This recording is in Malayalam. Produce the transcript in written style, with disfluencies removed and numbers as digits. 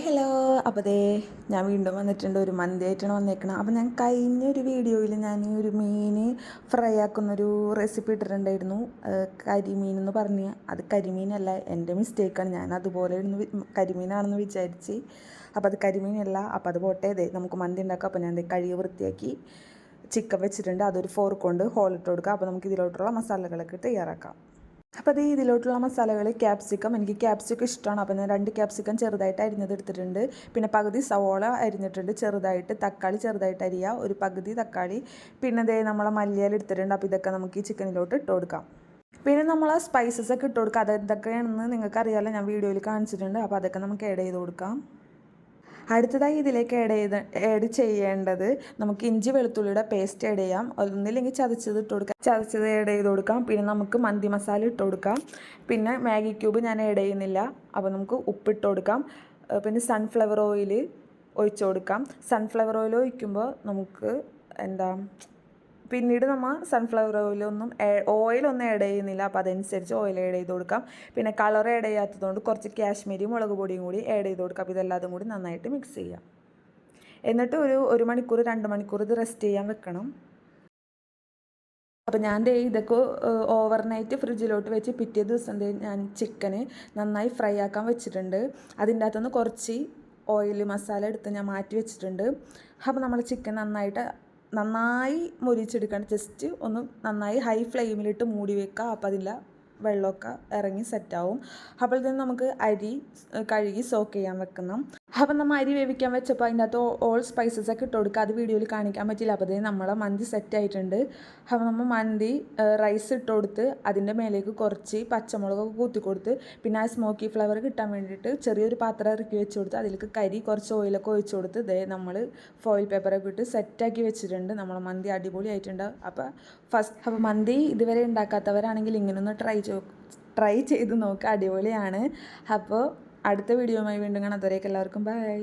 ഹലോ. അപ്പോൾ ഞാൻ വീണ്ടും വന്നിട്ടുണ്ട്. ഒരു മന്തി ആയിട്ടാണ് വന്നേക്കണം. അപ്പോൾ ഞാൻ കഴിഞ്ഞൊരു വീഡിയോയിൽ ഞാൻ ഒരു മീൻ ഫ്രൈ ആക്കുന്നൊരു റെസിപ്പി ഇട്ടിട്ടുണ്ടായിരുന്നു. കരിമീൻ എന്ന് പറഞ്ഞ് അത് കരിമീനല്ല, എൻ്റെ മിസ്റ്റേക്കാണ്. ഞാൻ അതുപോലെ കരിമീനാണെന്ന് വിചാരിച്ച്. അപ്പോൾ അത് കരിമീനല്ല. അപ്പോൾ അത് പോട്ടെ. നമുക്ക് മന്തി ഉണ്ടാക്കാം. അപ്പോൾ ഞാൻ കഴുകി വൃത്തിയാക്കി ചിക്കൻ വെച്ചിട്ടുണ്ട്. അതൊരു ഫോർക്ക് കൊണ്ട് ഹോളിട്ട് കൊടുക്കുക. അപ്പോൾ നമുക്ക് ഇതിലോട്ടുള്ള മസാലകളൊക്കെ തയ്യാറാക്കാം. അപ്പോൾ അത് ഇതിലോട്ടുള്ള മസാലകൾ എനിക്ക് ക്യാപ്സിക്കം ഇഷ്ടമാണ്. അപ്പോൾ ഞാൻ 2 ക്യാപ്സിക്കം ചെറുതായിട്ട് അരിഞ്ഞത് എടുത്തിട്ടുണ്ട്. പിന്നെ പകുതി സവോള അരിഞ്ഞിട്ടുണ്ട് ചെറുതായിട്ട്. തക്കാളി ചെറുതായിട്ട് അരിയുക, ഒരു പകുതി തക്കാളി. പിന്നെ നമ്മളെ മല്ലിയില എടുത്തിട്ടുണ്ട്. അപ്പോൾ ഇതൊക്കെ നമുക്ക് ഈ ചിക്കനിലോട്ട് ഇട്ട് കൊടുക്കാം. പിന്നെ നമ്മൾ സ്പൈസസ് ഒക്കെ ഇട്ട് കൊടുക്കുക. അതെന്തൊക്കെയാണെന്ന് നിങ്ങൾക്ക് അറിയാമല്ലോ, ഞാൻ വീഡിയോയിൽ കാണിച്ചിട്ടുണ്ട്. അപ്പോൾ അതൊക്കെ നമുക്ക് ആഡ് ചെയ്ത് കൊടുക്കാം. അടുത്തതായി ഇതിലേക്ക് ആഡ് ചെയ്യേണ്ടത് നമുക്ക് ഇഞ്ചി വെളുത്തുള്ളിയുടെ പേസ്റ്റ് ആഡ് ചെയ്യാം. ഒന്നില്ലെങ്കിൽ ചതച്ചത് ഇട്ട് കൊടുക്കാം, ചതച്ചത് ആഡ് ചെയ്ത് കൊടുക്കാം. പിന്നെ നമുക്ക് മന്തി മസാല ഇട്ട് കൊടുക്കാം. പിന്നെ മാഗി ക്യൂബ് ഞാൻ ആഡ് ചെയ്യുന്നില്ല. അപ്പോൾ നമുക്ക് ഉപ്പിട്ട് കൊടുക്കാം. പിന്നെ സൺഫ്ലവർ ഓയിൽ ഒഴിച്ച് കൊടുക്കാം. സൺഫ്ലവർ ഓയിൽ ഒഴിക്കുമ്പോൾ നമുക്ക് പിന്നീട് നമ്മൾ സൺഫ്ലവർ ഓയിലൊന്നും ആഡ് ചെയ്യുന്നില്ല. അപ്പോൾ അതനുസരിച്ച് ഓയിൽ ആഡ് ചെയ്ത് കൊടുക്കാം. പിന്നെ കളർ ആഡ് ചെയ്യാത്തതുകൊണ്ട് കുറച്ച് കാശ്മീരി മുളക് പൊടിയും കൂടി ആഡ് ചെയ്ത് കൊടുക്കാം. അപ്പോൾ ഇതെല്ലാതും കൂടി നന്നായിട്ട് മിക്സ് ചെയ്യാം. എന്നിട്ട് ഒരു മണിക്കൂർ 2 മണിക്കൂർ ഇത് റെസ്റ്റ് ചെയ്യാൻ വെക്കണം. അപ്പോൾ ഞാൻ ഇതൊക്കെ ഓവർനൈറ്റ് ഫ്രിഡ്ജിലോട്ട് വെച്ച് പിറ്റേ ദിവസം ഞാൻ ചിക്കന് നന്നായി ഫ്രൈ ആക്കാൻ വെച്ചിട്ടുണ്ട്. അതിൻ്റെ അകത്തുനിന്ന് കുറച്ച് ഓയിൽ മസാല എടുത്ത് ഞാൻ മാറ്റി വെച്ചിട്ടുണ്ട്. അപ്പോൾ നമ്മൾ ചിക്കൻ നന്നായി മൊരിച്ചെടുക്കണം. ജസ്റ്റ് ഒന്ന് നന്നായി ഹൈ ഫ്ലെയിമിലിട്ട് മൂടി വെക്കുക. അപ്പോൾ അതിൻ്റെ വെള്ളമൊക്കെ ഇറങ്ങി സെറ്റാവും. അപ്പോൾ ഇതിന് നമുക്ക് അരി കഴുകി സോക്ക് ചെയ്യാൻ വെക്കണം. അപ്പം നമ്മൾ അരി വേവിക്കാൻ വെച്ചപ്പോൾ അതിൻ്റെ അകത്ത് ഓൾ സ്പൈസസ് ഒക്കെ ഇട്ട് കൊടുക്കുക. അത് വീഡിയോയിൽ കാണിക്കാൻ പറ്റില്ല. അപ്പോൾ നമ്മളെ മന്തി സെറ്റ് ആയിട്ടുണ്ട്. അപ്പോൾ നമ്മൾ മന്തി റൈസ് ഇട്ട് കൊടുത്ത് അതിൻ്റെ മേലേക്ക് കുറച്ച് പച്ചമുളകൊക്കെ കൂത്തി കൊടുത്ത് പിന്നെ ആ സ്മോക്കി ഫ്ലേവർ കിട്ടാൻ വേണ്ടിയിട്ട് ചെറിയൊരു പാത്രം ഇറക്കി വെച്ച് കൊടുത്ത് അതിലേക്ക് കുറച്ച് ഓയിലൊക്കെ ഒഴിച്ച് കൊടുത്ത് നമ്മൾ ഫോയിൽ പേപ്പറൊക്കെ ഇട്ട് സെറ്റാക്കി വെച്ചിട്ടുണ്ട്. നമ്മളെ മന്തി അടിപൊളി ആയിട്ടുണ്ട്. അപ്പോൾ മന്തി ഇതുവരെ ഉണ്ടാക്കാത്തവരാണെങ്കിൽ ഇങ്ങനൊന്ന് ട്രൈ ചെയ്ത് നോക്കുക. അടിപൊളിയാണ്. അപ്പോൾ അടുത്ത വീഡിയോയുമായി വീണ്ടും കാണാം. അതുവരേക്കും എല്ലാവർക്കും ബൈ.